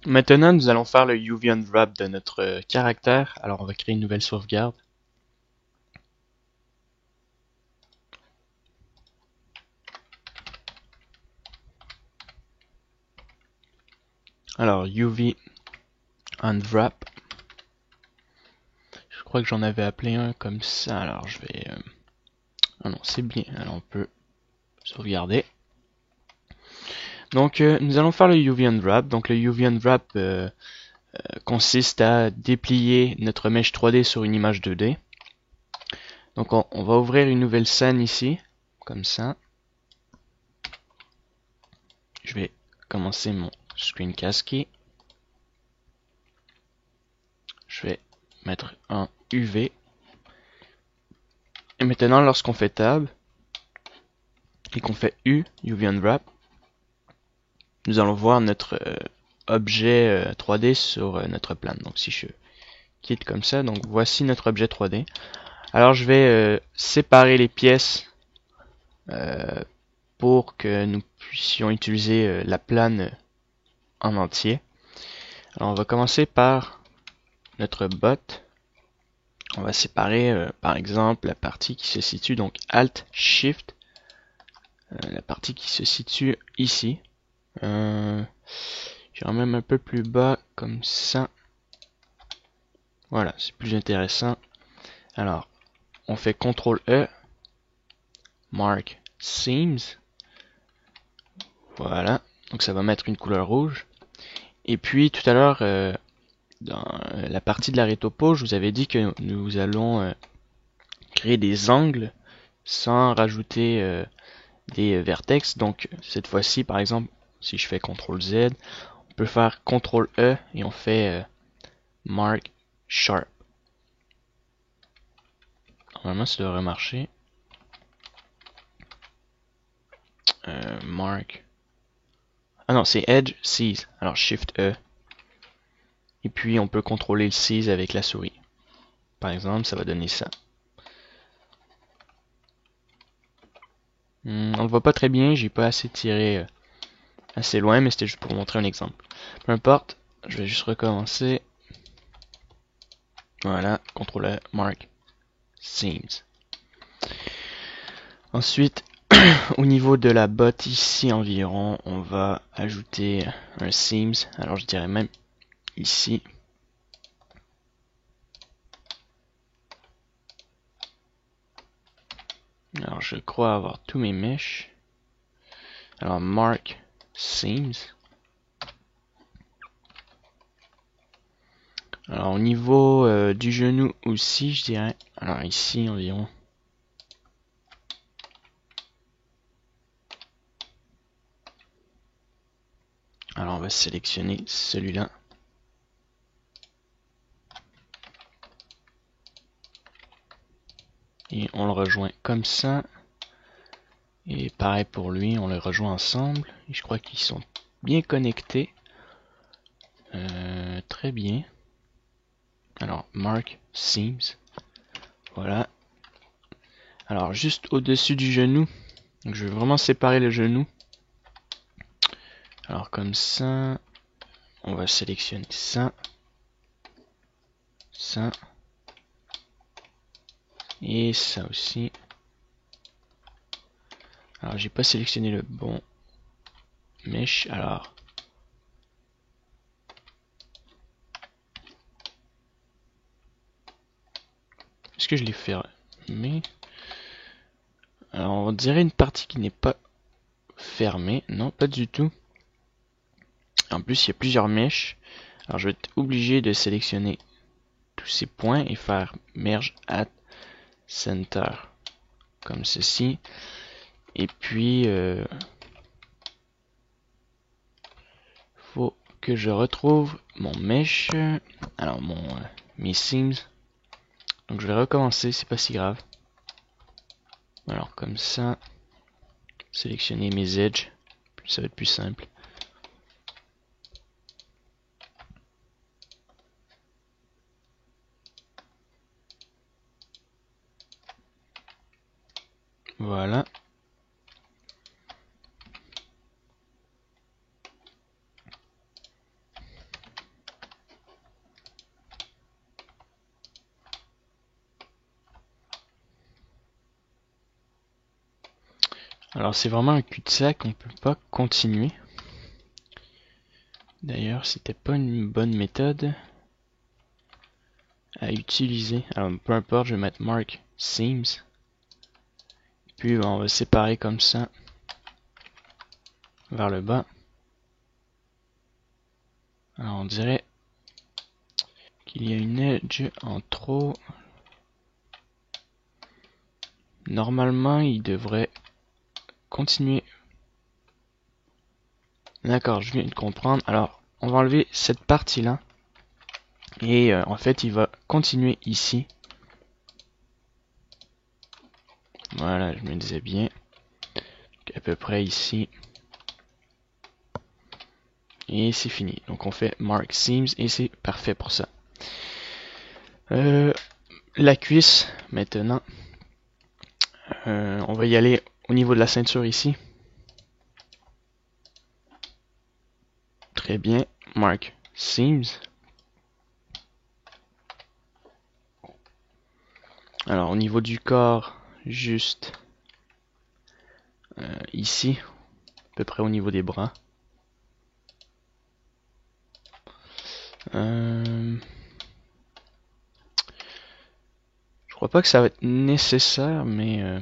Maintenant, nous allons faire le UV Unwrap de notre caractère. Alors, on va créer une nouvelle sauvegarde. Alors, UV Unwrap. Je crois que j'en avais appelé un comme ça. Alors, je vais... Ah non, c'est bien. Alors, on peut sauvegarder. Donc, nous allons faire le UV Unwrap. Donc, le UV Unwrap consiste à déplier notre mèche 3D sur une image 2D. Donc, on va ouvrir une nouvelle scène ici. Comme ça. Je vais commencer mon screencast. Je vais mettre un UV. Et maintenant, lorsqu'on fait Tab et qu'on fait UV Unwrap, nous allons voir notre objet 3D sur notre plane. Donc si je quitte comme ça, donc voici notre objet 3D. Alors je vais séparer les pièces pour que nous puissions utiliser la plane en entier. Alors on va commencer par notre bot. On va séparer par exemple la partie qui se situe donc Alt Shift, la partie qui se situe ici. J'irai même un peu plus bas comme ça. Voilà, c'est plus intéressant. Alors, on fait CTRL E, Mark Seams. Voilà, donc ça va mettre une couleur rouge. Et puis tout à l'heure, dans la partie de l'arrêt topo, je vous avais dit que nous allons créer des angles sans rajouter des vertex. Donc cette fois-ci, par exemple, si je fais CTRL Z, on peut faire CTRL E et on fait Mark Sharp. Normalement, ça devrait marcher. Mark. Ah non, c'est Edge Seize. Alors Shift E. Et puis on peut contrôler le Seize avec la souris. Par exemple, ça va donner ça. On le voit pas très bien, j'ai pas assez tiré assez loin, mais c'était juste pour vous montrer un exemple. Peu importe, je vais juste recommencer. Voilà, CTRL Mark Seams. Ensuite, au niveau de la botte ici environ, on va ajouter un Seams. Alors je dirais même ici. Alors je crois avoir tous mes mèches. Alors Mark Seams. Alors au niveau du genou aussi, je dirais. Alors ici environ. Alors on va sélectionner celui-là. Et on le rejoint comme ça. Et pareil pour lui, on les rejoint ensemble. Et je crois qu'ils sont bien connectés. Très bien. Alors, Mark Seams. Voilà. Alors, juste au-dessus du genou. Donc, je vais vraiment séparer le genou. Alors, comme ça. On va sélectionner ça. Ça. Et ça aussi. Alors, j'ai pas sélectionné le bon mesh. Alors. Est-ce que je l'ai fermé? Alors, on dirait une partie qui n'est pas fermée. Non, pas du tout. En plus, il y a plusieurs mèches. Alors, je vais être obligé de sélectionner tous ces points et faire Merge at Center. Comme ceci. Et puis, faut que je retrouve mon mesh. Alors, mes seams. Donc, je vais recommencer, c'est pas si grave. Alors, comme ça. Sélectionner mes edges. Ça va être plus simple. Voilà. Alors c'est vraiment un cul-de-sac, on peut pas continuer. D'ailleurs, c'était pas une bonne méthode à utiliser. Alors peu importe, je vais mettre Mark Seams. Puis on va séparer comme ça vers le bas. Alors on dirait qu'il y a une edge en trop. Normalement, il devrait continuer. D'accord, je viens de comprendre. Alors, on va enlever cette partie-là. Et en fait, il va continuer ici. Voilà, je me disais bien. À peu près ici. Et c'est fini. Donc on fait Mark Seams et c'est parfait pour ça. La cuisse, maintenant. On va y aller au niveau de la ceinture ici. Très bien. Mark Seams. Alors au niveau du corps, juste ici, à peu près au niveau des bras. Je crois pas que ça va être nécessaire, mais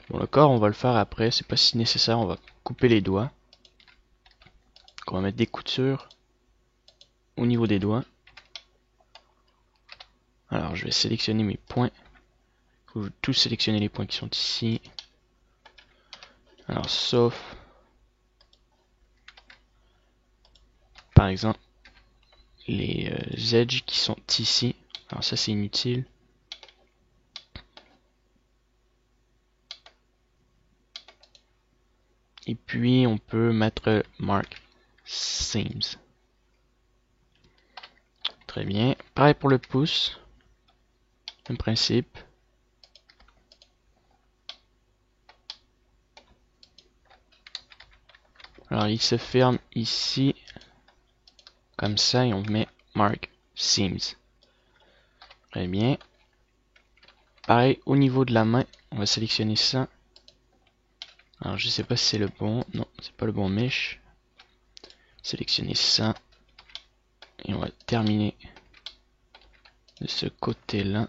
bon, le corps on va le faire après, c'est pas si nécessaire, on va couper les doigts. Donc, on va mettre des coutures au niveau des doigts. Alors je vais sélectionner mes points. Il faut tous sélectionner les points qui sont ici. Alors sauf par exemple les edges qui sont ici. Alors ça c'est inutile. Et puis on peut mettre Mark Seams. Très bien. Pareil pour le pouce. Même principe. Alors il se ferme ici. Comme ça et on met Mark Seams. Très bien. Pareil au niveau de la main. On va sélectionner ça. Alors je sais pas si c'est le bon. Non, c'est pas le bon mesh. Sélectionner ça. Et on va terminer de ce côté-là.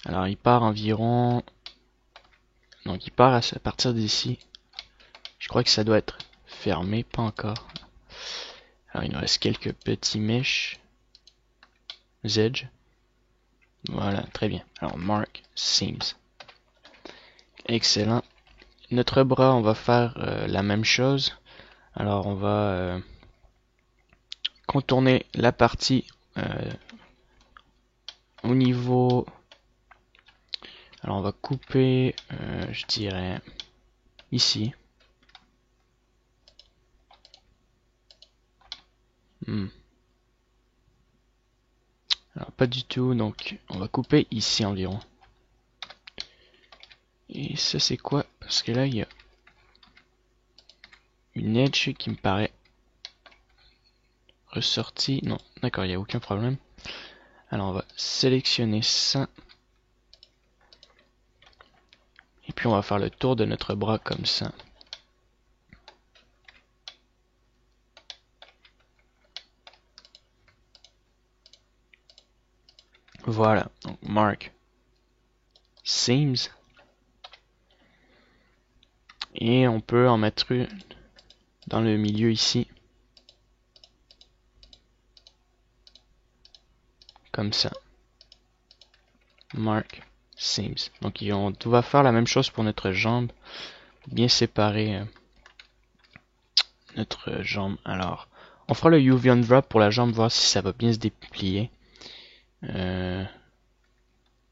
Alors il part environ. Donc il part à partir d'ici. Je crois que ça doit être fermé, pas encore. Alors il nous reste quelques petits mèches. Edge. Voilà, très bien. Alors Mark Seams. Excellent. Notre bras, on va faire la même chose. Alors on va contourner la partie au niveau. Alors on va couper, je dirais, ici. Alors pas du tout, donc on va couper ici environ. Et ça c'est quoi? Parce que là il y a une edge qui me paraît ressortie. Non, d'accord, il n'y a aucun problème. Alors on va sélectionner ça. Et puis on va faire le tour de notre bras comme ça. Voilà, donc Mark Seams. Et on peut en mettre une dans le milieu ici. Comme ça. Mark Seams. Donc on va faire la même chose pour notre jambe. Bien séparer notre jambe. Alors, on fera le UV on drop pour la jambe, voir si ça va bien se déplier.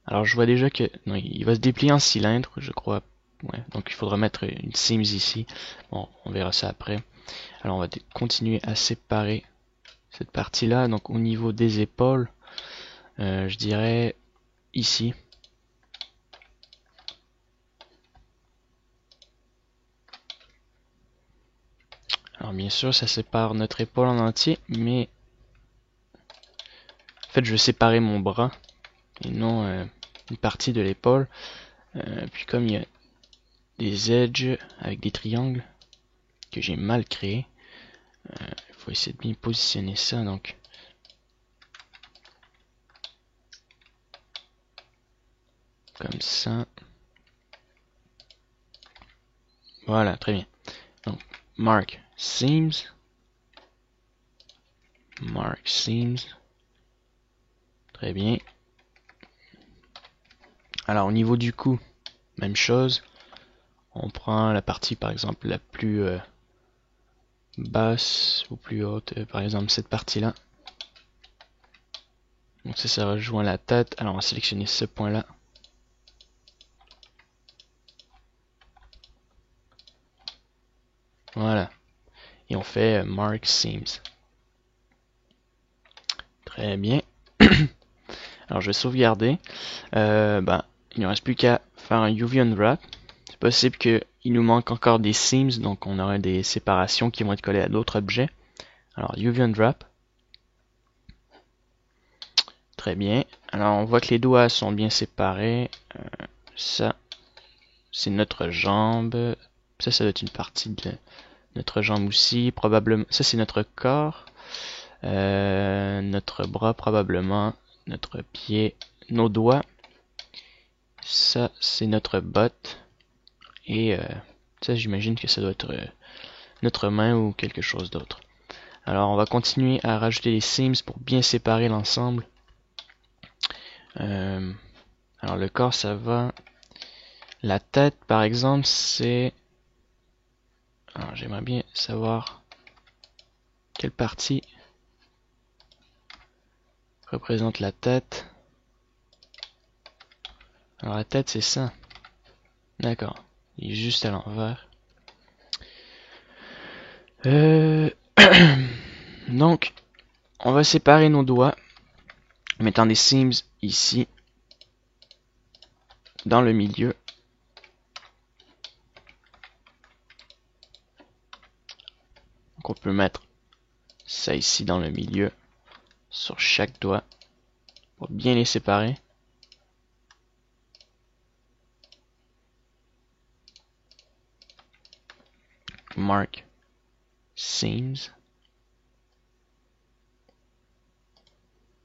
Alors je vois déjà que non, il va se déplier en cylindre, je crois. Ouais, donc il faudra mettre une Seams ici. Bon, on verra ça après. Alors on va continuer à séparer cette partie-là. Donc au niveau des épaules, je dirais ici. Alors bien sûr, ça sépare notre épaule en entier, mais en fait je vais séparer mon bras et non une partie de l'épaule. Puis comme il y a des edges avec des triangles que j'ai mal créés, il faut essayer de bien positionner ça. Donc comme ça. Voilà, très bien. Donc mark seams. Mark seams. Très bien. Alors au niveau du cou, même chose. On prend la partie par exemple la plus basse ou plus haute, par exemple cette partie-là. Donc ça rejoint la tête. Alors on va sélectionner ce point-là. Voilà. Et on fait mark seams. Très bien. Alors je vais sauvegarder. Il ne reste plus qu'à faire un UV Unwrap. C'est possible qu'il nous manque encore des seams, donc on aura des séparations qui vont être collées à d'autres objets. Alors UV Unwrap. Très bien. Alors on voit que les doigts sont bien séparés. Ça, c'est notre jambe. Ça doit être une partie de notre jambe aussi. Probablement. Ça, c'est notre corps. Notre bras probablement. Notre pied. Nos doigts. Ça, c'est notre botte. Et ça, j'imagine que ça doit être notre main ou quelque chose d'autre. Alors, on va continuer à rajouter les seams pour bien séparer l'ensemble. Alors, le corps, ça va. La tête, par exemple, c'est... Alors, j'aimerais bien savoir quelle partie représente la tête. Alors, la tête, c'est ça. D'accord. Il est juste à l'envers. Donc, on va séparer nos doigts en mettant des seams ici, dans le milieu. Donc, on peut mettre ça ici dans le milieu, sur chaque doigt, pour bien les séparer. Mark seams.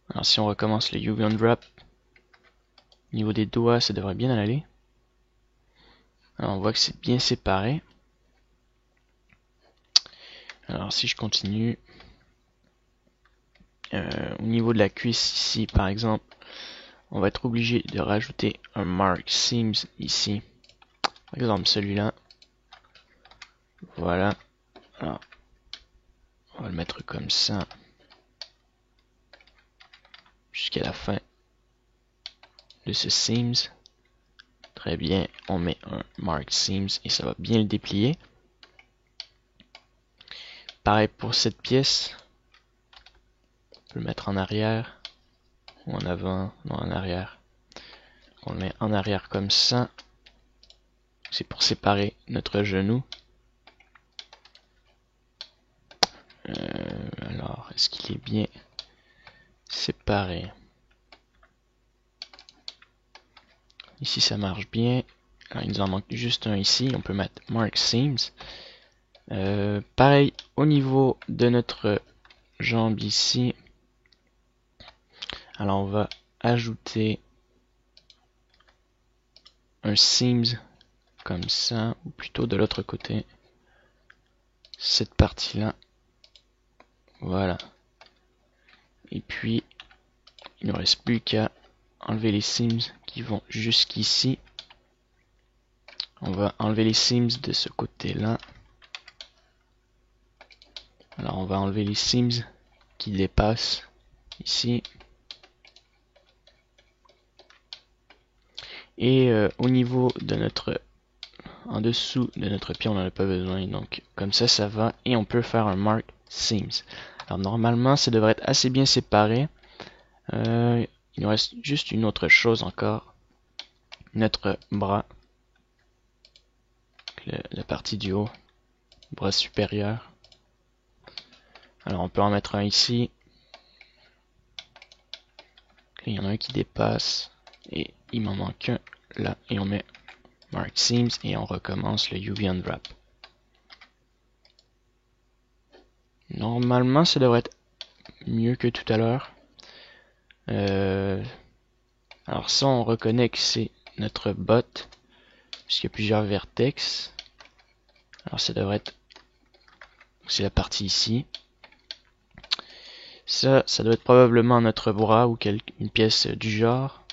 Alors si on recommence le UV Unwrap, au niveau des doigts, ça devrait bien aller. Alors on voit que c'est bien séparé. Alors si je continue, au niveau de la cuisse ici par exemple, on va être obligé de rajouter un mark seams ici. Par exemple celui-là. Voilà. Alors, on va le mettre comme ça. Jusqu'à la fin de ce seams. Très bien, on met un mark seams et ça va bien le déplier. Pareil pour cette pièce. On peut le mettre en arrière ou en avant, non en arrière. On le met en arrière comme ça. C'est pour séparer notre genou. Alors, est-ce qu'il est bien séparé? Ici, ça marche bien. Alors, il nous en manque juste un ici. On peut mettre Mark Seams. Pareil, au niveau de notre jambe ici. Alors, on va ajouter un Seams comme ça, ou plutôt de l'autre côté. Cette partie-là. Voilà. Et puis, il ne reste plus qu'à enlever les seams qui vont jusqu'ici. On va enlever les seams de ce côté-là. Alors on va enlever les seams qui dépassent ici. Et au niveau de notre... en dessous de notre pied, on n'en a pas besoin. Donc comme ça va. Et on peut faire un mark seams. Alors normalement, ça devrait être assez bien séparé. Il nous reste juste une autre chose encore. Notre bras. La partie du haut. Bras supérieur. Alors on peut en mettre un ici. Il y en a un qui dépasse. Et il m'en manque un là, et on met Mark Seams et on recommence le UV Unwrap. Normalement, ça devrait être mieux que tout à l'heure. Alors ça, on reconnaît que c'est notre bot, puisqu'il y a plusieurs vertex. Alors ça devrait être... c'est la partie ici. Ça doit être probablement notre bras ou une pièce du genre.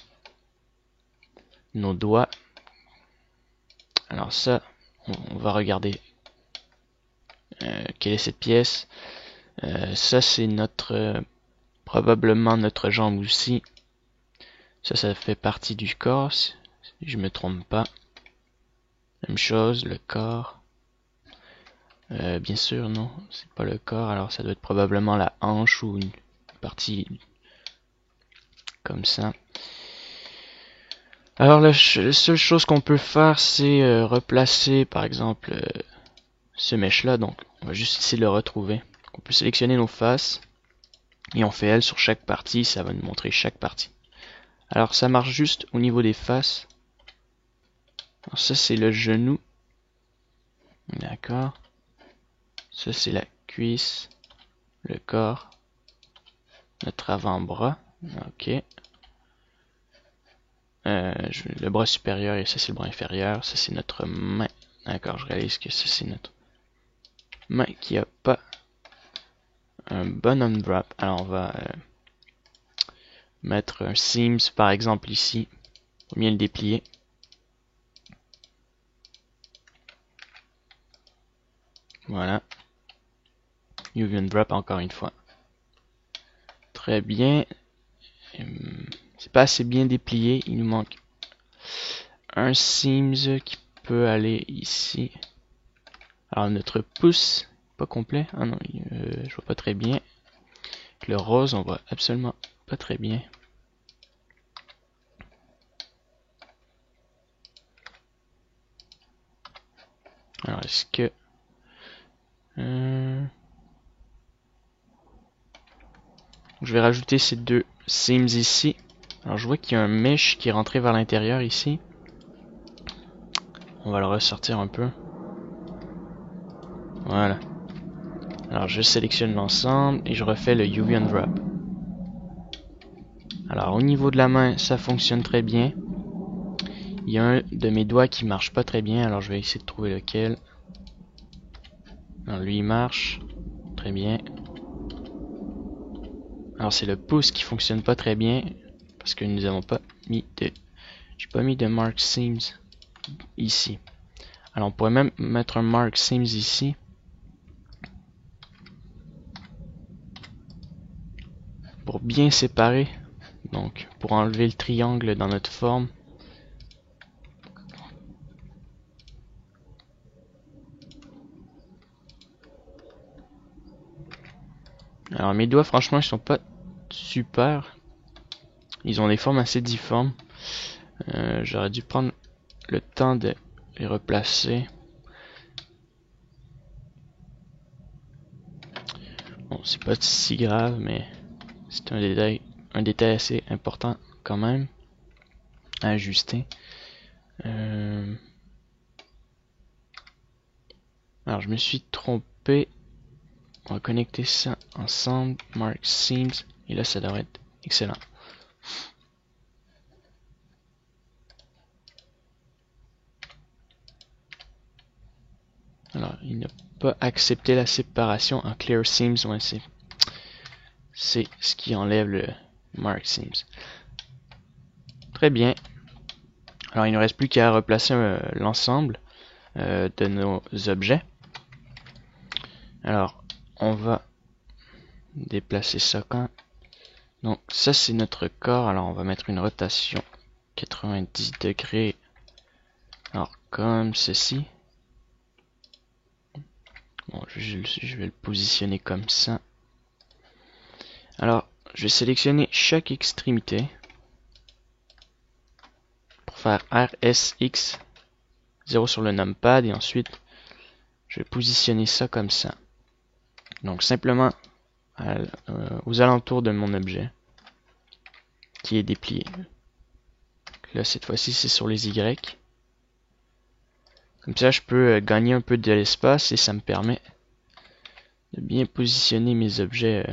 Nos doigts. Alors ça, on va regarder quelle est cette pièce. Ça c'est notre... probablement notre jambe aussi. Ça fait partie du corps, si je me trompe pas. Même chose, le corps. Bien sûr, non, c'est pas le corps, alors ça doit être probablement la hanche ou une partie comme ça. Alors la seule chose qu'on peut faire, c'est replacer par exemple ce mesh là, donc on va juste essayer de le retrouver. On peut sélectionner nos faces et on fait L sur chaque partie, ça va nous montrer chaque partie. Alors ça marche juste au niveau des faces. Alors ça c'est le genou. D'accord. Ça c'est la cuisse, le corps, notre avant-bras. Ok. Le bras supérieur et ça c'est le bras inférieur. Ça c'est notre main. D'accord, je réalise que ça c'est notre main qui a pas un bon unwrap. Alors on va mettre un seams par exemple ici. Faut bien le déplier. Voilà. UV unwrap encore une fois. Très bien. C'est pas assez bien déplié. Il nous manque un seams qui peut aller ici. Alors notre pouce, pas complet. Ah non, je vois pas très bien. Le rose, on voit absolument pas très bien. Alors est-ce que... je vais rajouter ces deux seams ici. Alors je vois qu'il y a un mesh qui est rentré vers l'intérieur ici. On va le ressortir un peu. Voilà. Alors je sélectionne l'ensemble et je refais le UV Unwrap. Alors au niveau de la main, ça fonctionne très bien. Il y a un de mes doigts qui marche pas très bien, alors je vais essayer de trouver lequel. Alors lui il marche très bien. Alors c'est le pouce qui fonctionne pas très bien parce que nous avons pas mis de... j'ai pas mis de Mark Seams ici. Alors on pourrait même mettre un Mark Seams ici. Pour bien séparer. Donc pour enlever le triangle dans notre forme. Alors mes doigts franchement ils sont pas super. Ils ont des formes assez difformes. J'aurais dû prendre le temps de les replacer. Bon, c'est pas si grave, mais c'est un détail assez important quand même à ajuster. Alors je me suis trompé. On va connecter ça ensemble. Mark Seams. Et là ça devrait être excellent. Alors il n'a pas accepté la séparation en Clear Seams. Ouais, c'est ce qui enlève le Mark Seams. Très bien. Alors il ne reste plus qu'à replacer l'ensemble de nos objets. Alors on va déplacer ça quand. Donc ça c'est notre corps. Alors on va mettre une rotation 90 degrés. Alors comme ceci. Bon, je vais le positionner comme ça. Alors je vais sélectionner chaque extrémité pour faire RSX 0 sur le numpad et ensuite je vais positionner ça comme ça. Donc simplement aux alentours de mon objet qui est déplié. Là, cette fois-ci, c'est sur les Y. Comme ça, je peux gagner un peu de l'espace et ça me permet de bien positionner mes objets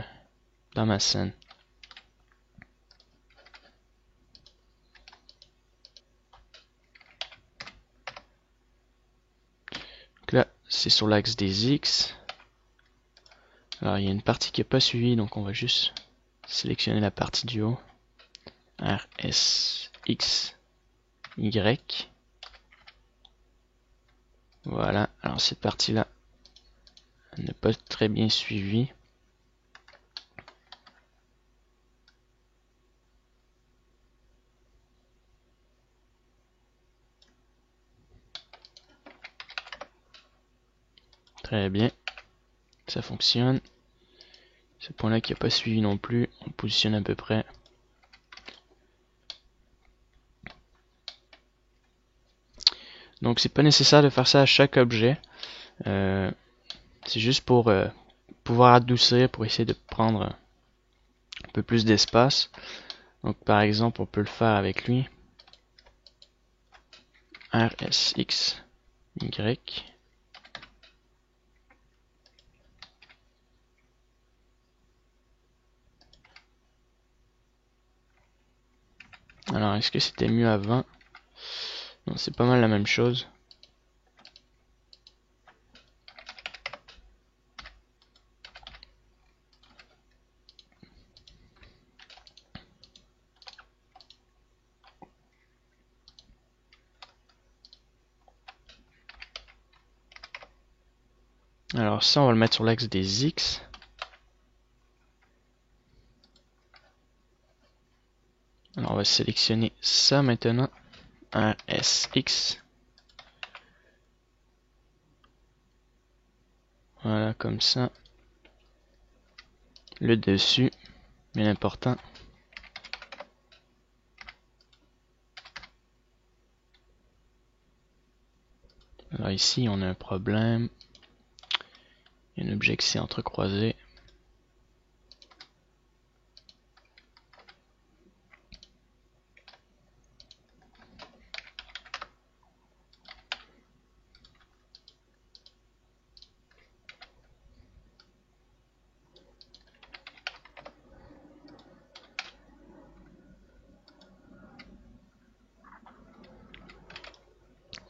dans ma scène. Donc là, c'est sur l'axe des X. Alors, il y a une partie qui n'est pas suivie, donc on va juste sélectionner la partie du haut. R, S, X, Y. Voilà, alors cette partie-là n'est pas très bien suivie. Très bien, ça fonctionne. Ce point-là qui n'est pas suivi non plus, on positionne à peu près. Donc c'est pas nécessaire de faire ça à chaque objet. C'est juste pour pouvoir adoucir, pour essayer de prendre un peu plus d'espace. Donc par exemple, on peut le faire avec lui. R, S, X, Y. Alors, est-ce que c'était mieux avant? Non, c'est pas mal la même chose. Alors ça, on va le mettre sur l'axe des X. Alors on va sélectionner ça maintenant. R, S, X. Voilà, comme ça. Le dessus, bien important. Alors ici, on a un problème. Il y a un objet qui s'est entrecroisé.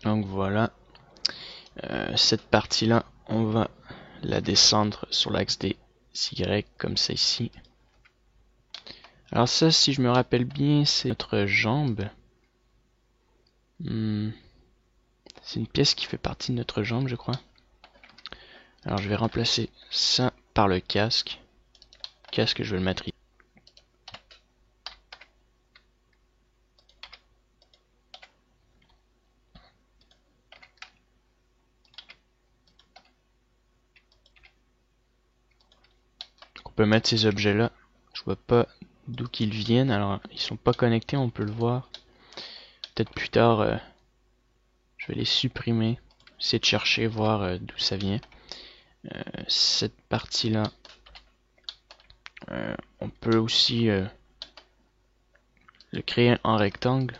Donc voilà. Cette partie-là, on va la descendre sur l'axe des Y, comme ça ici. Alors ça, si je me rappelle bien, c'est notre jambe. C'est une pièce qui fait partie de notre jambe, je crois. Alors je vais remplacer ça par le casque. Le casque, je vais le mettre ici. On peut mettre ces objets-là. Je vois pas d'où qu'ils viennent. Alors ils sont pas connectés, on peut le voir. Peut-être plus tard, je vais les supprimer. Essayer de chercher, voir d'où ça vient. Cette partie-là, on peut aussi le créer en rectangle.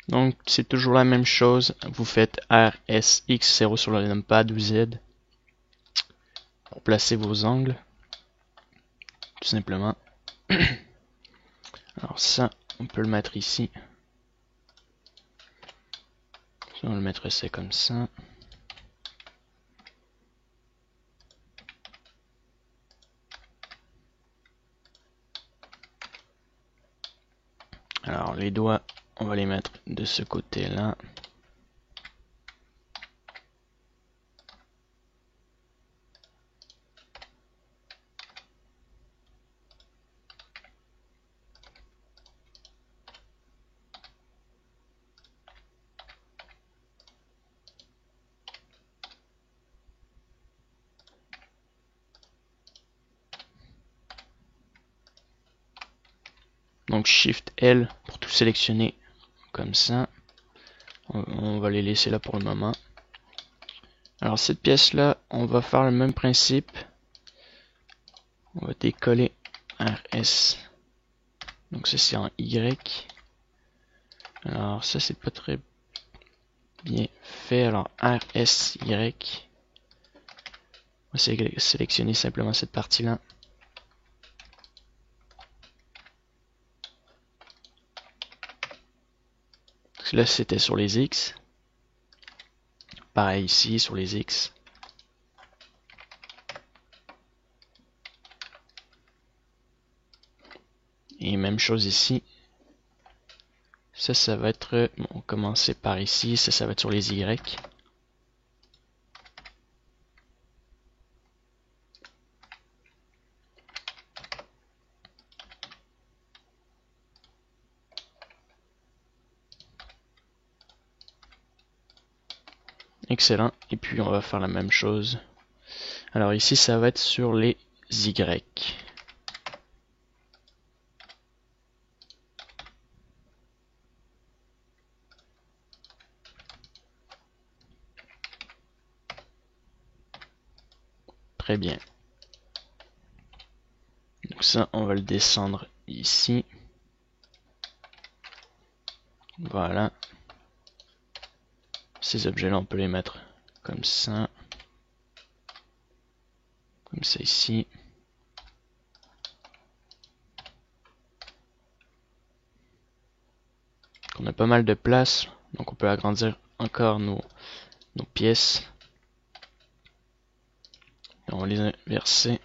Donc c'est toujours la même chose. Vous faites R, S, X, 0 sur le numpad ou Z pour placer vos angles. Tout simplement. Alors ça, on peut le mettre ici. On le mettrait comme ça. Alors les doigts, on va les mettre de ce côté-là. Donc Shift L pour tout sélectionner comme ça. On va les laisser là pour le moment. Alors cette pièce là, on va faire le même principe. On va décoller RS. Donc ça c'est en Y. Alors ça c'est pas très bien fait. Alors RSY. On va sélectionner simplement cette partie là. Là c'était sur les X. Pareil ici sur les X. Et même chose ici. Ça va être, bon, on va commencer par ici, ça va être sur les Y. Excellent. Et puis on va faire la même chose. Alors ici, ça va être sur les Y. Très bien. Donc ça, on va le descendre ici. Voilà. Ces objets-là, on peut les mettre comme ça. Comme ça ici. On a pas mal de place, donc on peut agrandir encore nos pièces. Et on va les inverser.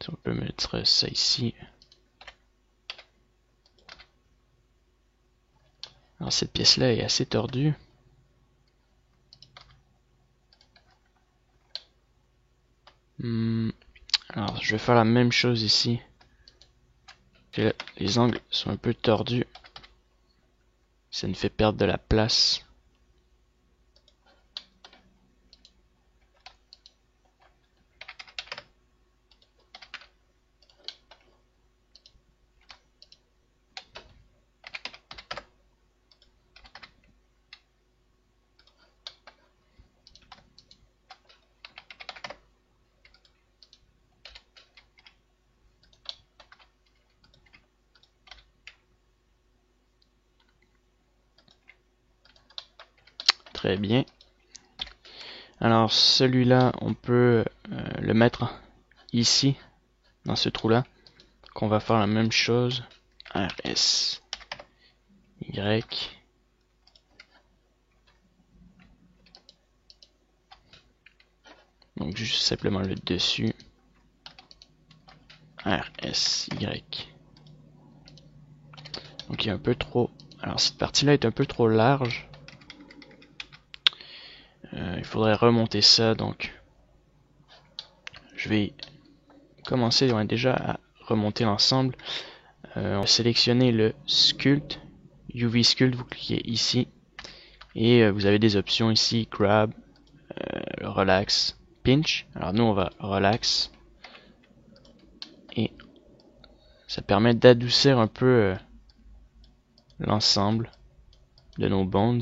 On peut mettre ça ici. Alors cette pièce-là est assez tordue. Alors je vais faire la même chose ici. Les angles sont un peu tordus. Ça nous fait perdre de la place. Très bien. Alors celui-là, on peut le mettre ici, dans ce trou-là. Qu'on va faire la même chose. RS. Y. Donc juste simplement le dessus. RS. Y. Donc il est un peu trop... Alors cette partie-là est un peu trop large. Il faudrait remonter ça, donc je vais commencer déjà à remonter l'ensemble. On va sélectionner le Sculpt, UV Sculpt, vous cliquez ici, et vous avez des options ici, Grab, Relax, Pinch. Alors nous on va Relax, et ça permet d'adoucir un peu l'ensemble de nos bonds.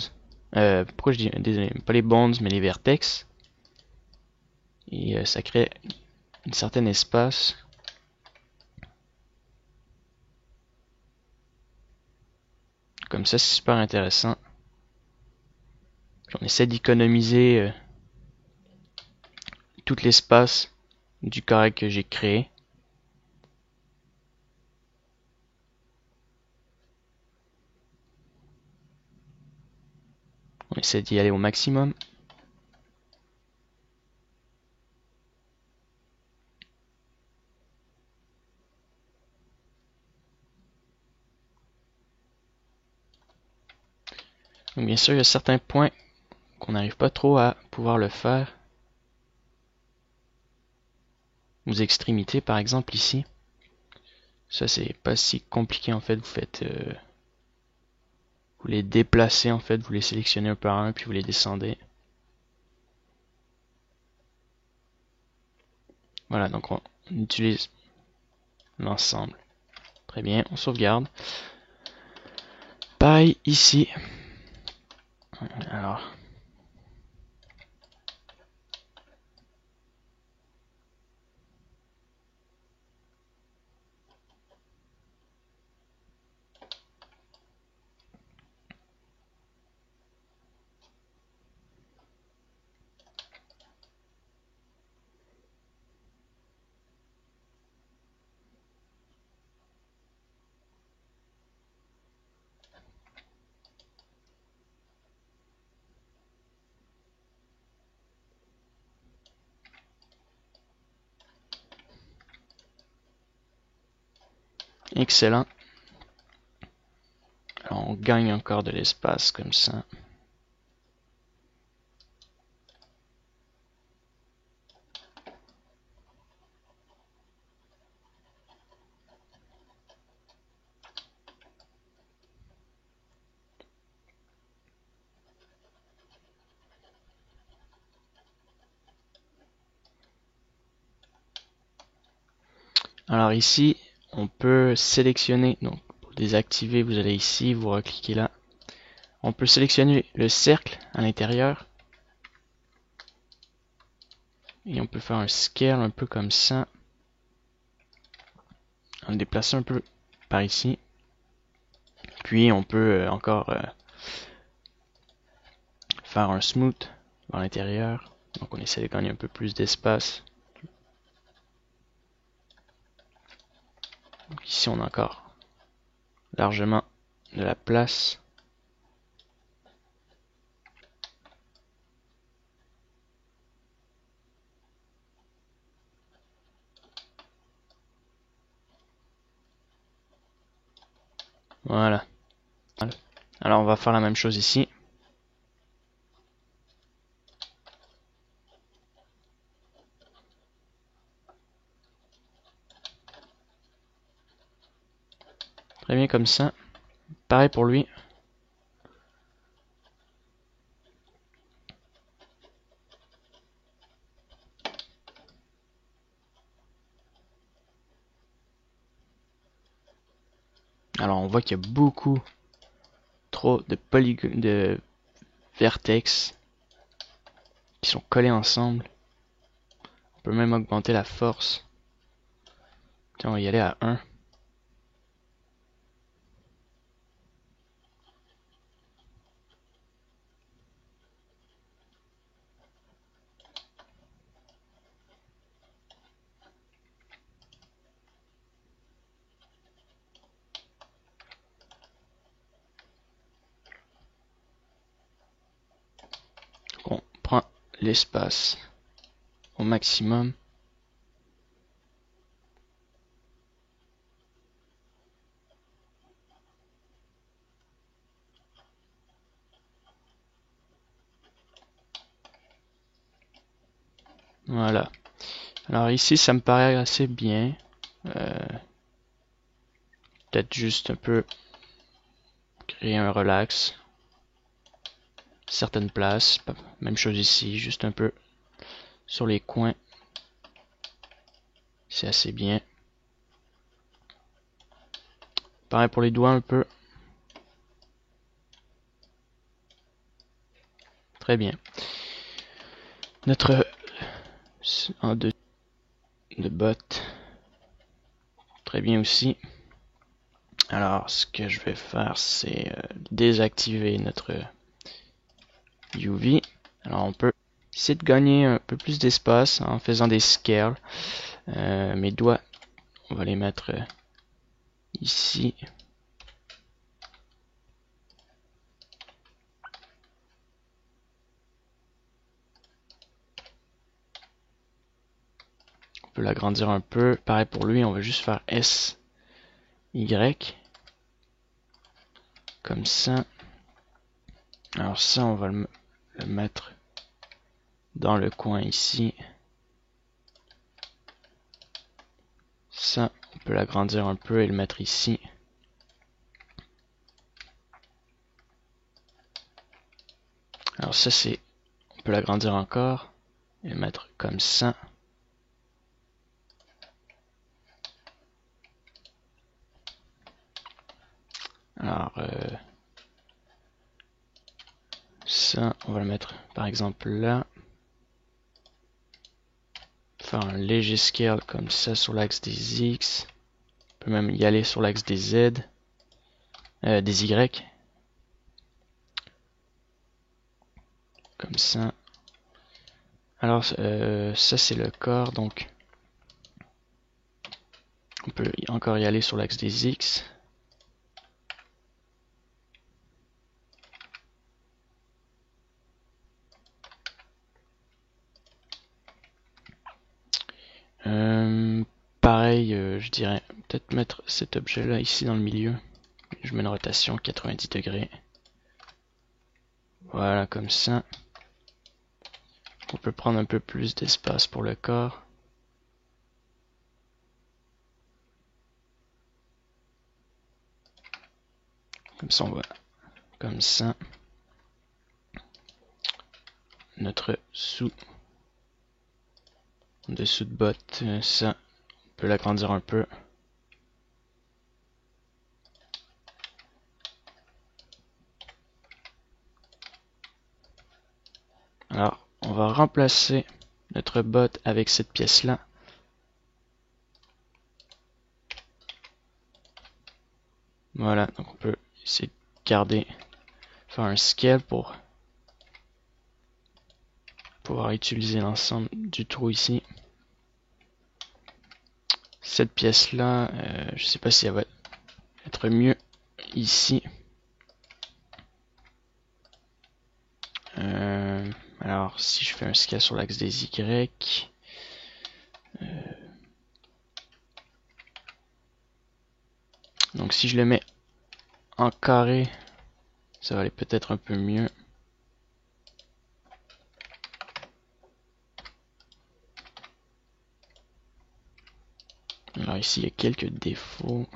Pourquoi je dis, désolé, pas les bonds mais les vertex. Et ça crée un certain espace. Comme ça, c'est super intéressant. Puis on essaie d'économiser tout l'espace du carré que j'ai créé. On essaie d'y aller au maximum. Donc bien sûr, il y a certains points qu'on n'arrive pas trop à pouvoir le faire. Aux extrémités, par exemple, ici. Ça, c'est pas si compliqué, en fait. Vous les déplacez, en fait. Vous les sélectionnez un par un, puis vous les descendez. Voilà, donc on utilise l'ensemble. Très bien, on sauvegarde. Pareil ici. Alors, excellent. Alors, on gagne encore de l'espace comme ça. Alors ici, on peut sélectionner, donc pour désactiver, vous allez ici, vous recliquez là. On peut sélectionner le cercle à l'intérieur. Et on peut faire un scale un peu comme ça. On le déplace un peu par ici. Puis on peut encore faire un smooth à l'intérieur. Donc on essaie de gagner un peu plus d'espace. Ici on a encore largement de la place. Voilà. Alors on va faire la même chose ici. Très bien comme ça. Pareil pour lui. Alors on voit qu'il y a beaucoup trop de polygones, de vertex qui sont collés ensemble. On peut même augmenter la force. Tiens, on va y aller à 1. On prend l'espace au maximum. Voilà. Alors ici, ça me paraît assez bien. Peut-être juste un peu créer un relax. Certaines places. Même chose ici, juste un peu sur les coins. C'est assez bien. Pareil pour les doigts un peu. Très bien. Notre en deux de bottes. Très bien aussi. Alors, ce que je vais faire, c'est désactiver notre UV. Alors, on peut essayer de gagner un peu plus d'espace en faisant des scales. Mes doigts, on va les mettre ici. On peut l'agrandir un peu. Pareil pour lui, on va juste faire S, Y. Comme ça. Alors ça, on va le mettre dans le coin ici. Ça, on peut l'agrandir un peu et le mettre ici. Alors ça, c'est... On peut l'agrandir encore et le mettre comme ça. ça, on va le mettre par exemple là. Faire un léger scale comme ça sur l'axe des X. On peut même y aller sur l'axe des Z, des Y. Comme ça. Alors ça c'est le corps, donc on peut encore y aller sur l'axe des X. Pareil, je dirais peut-être mettre cet objet là ici dans le milieu. Je mets une rotation 90 degrés. Voilà, comme ça. On peut prendre un peu plus d'espace pour le corps. Comme ça, on va comme ça. Notre dessous de botte, ça, on peut l'agrandir un peu. Alors, on va remplacer notre botte avec cette pièce-là. Voilà, donc on peut essayer de garder, faire un scale pour pouvoir utiliser l'ensemble du trou ici. Cette pièce-là, je sais pas si elle va être mieux ici. Alors, si je fais un scale sur l'axe des Y, donc si je le mets en carré, ça va aller peut-être un peu mieux. Alors ici, il y a quelques défauts.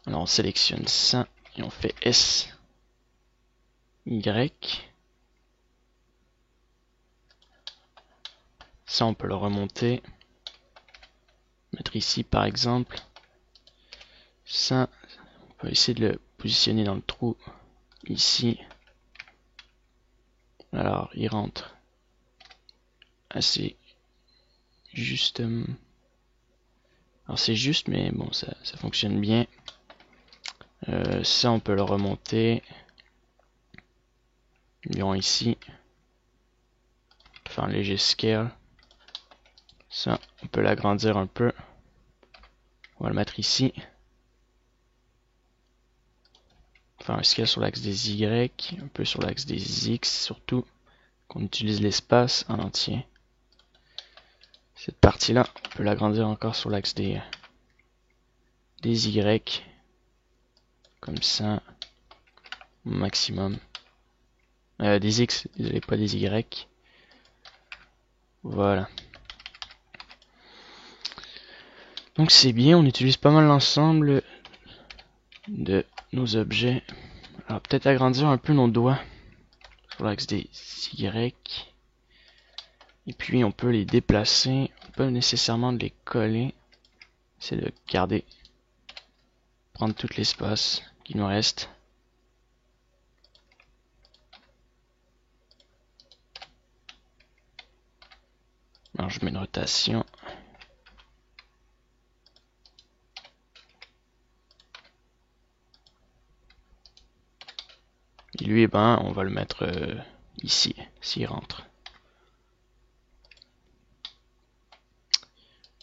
Alors on sélectionne ça et on fait S, Y. Ça, on peut le remonter. Mettre ici par exemple. Ça, on peut essayer de le positionner dans le trou ici. Alors, il rentre assez justement. Alors c'est juste, mais bon, ça fonctionne bien. Ça, on peut le remonter. Environ ici. On peut faire un léger scale. Ça, on peut l'agrandir un peu. On va le mettre ici. Faire un scale sur l'axe des Y, un peu sur l'axe des X surtout. Qu'on utilise l'espace en entier. Cette partie-là, on peut l'agrandir encore sur l'axe des Y. Comme ça. Au maximum. Des X, désolé, pas des Y. Voilà. Donc c'est bien, on utilise pas mal l'ensemble de nos objets. Alors peut-être agrandir un peu nos doigts sur l'axe des Y. Et puis on peut les déplacer, pas nécessairement de les coller. C'est de garder, prendre tout l'espace qui nous reste. Alors je mets une rotation. Et lui, eh ben, on va le mettre ici, s'il rentre.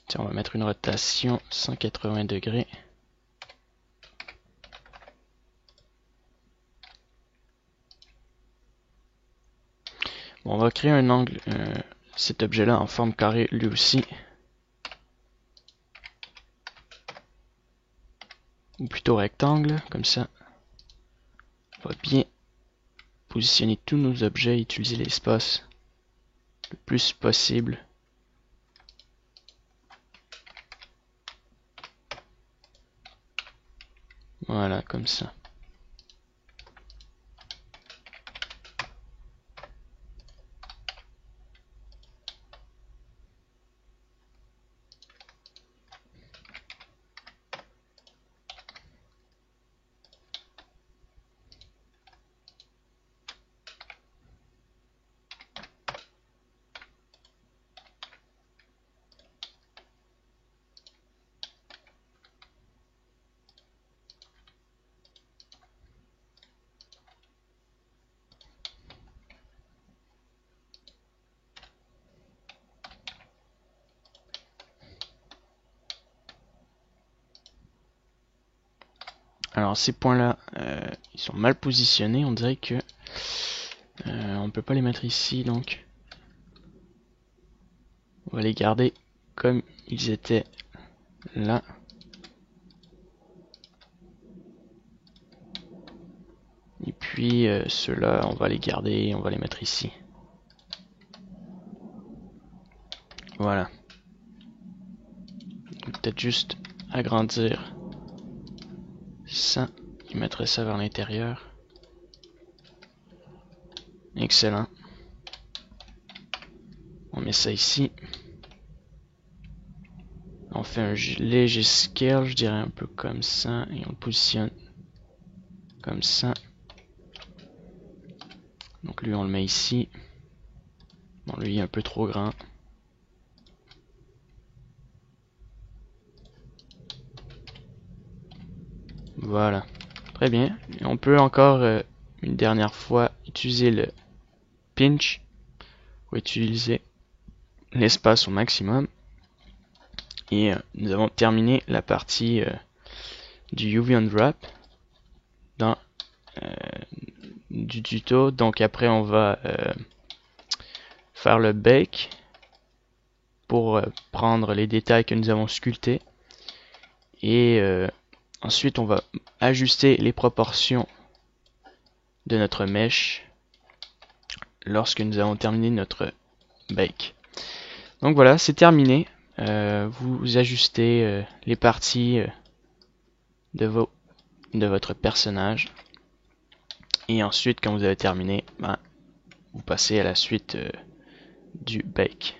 Tiens, on va mettre une rotation 180 degrés. Bon, on va créer un angle, cet objet-là en forme carrée lui aussi. Ou plutôt rectangle, comme ça. On va bien positionner tous nos objets, utiliser l'espace le plus possible. Voilà, comme ça. Alors ces points-là, ils sont mal positionnés. On dirait que on peut pas les mettre ici, donc on va les garder comme ils étaient là. Et puis ceux-là, on va les garder, on va les mettre ici. Voilà. Peut-être juste agrandir ça et mettre ça vers l'intérieur. Excellent. On met ça ici. On fait un léger scale, je dirais un peu comme ça, et on le positionne comme ça. Donc lui on le met ici. Bon, lui il est un peu trop grand. Voilà. Très bien. Et on peut encore une dernière fois utiliser le pinch pour utiliser l'espace au maximum. Et nous avons terminé la partie du UV Unwrap dans du tuto. Donc après on va faire le bake pour prendre les détails que nous avons sculptés. Et ensuite on va ajuster les proportions de notre mèche lorsque nous avons terminé notre bake. Donc voilà, c'est terminé. Vous ajustez les parties de votre personnage. Et ensuite, quand vous avez terminé, vous passez à la suite du bake.